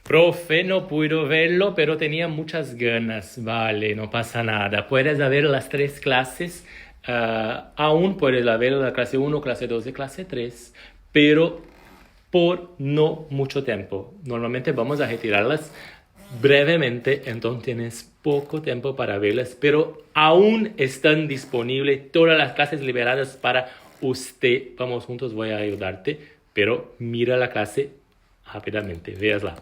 Profe, no puedo verlo, pero tenía muchas ganas. Vale, no pasa nada. Puedes ver las tres clases. Aún puedes ver la clase uno, clase 2 y clase 3, pero por no mucho tiempo. Normalmente vamos a retirarlas brevemente, entonces tienes poco tiempo para verlas, pero aún están disponibles todas las clases liberadas para usted. Vamos juntos, voy a ayudarte, pero mira la clase rápidamente, véasla.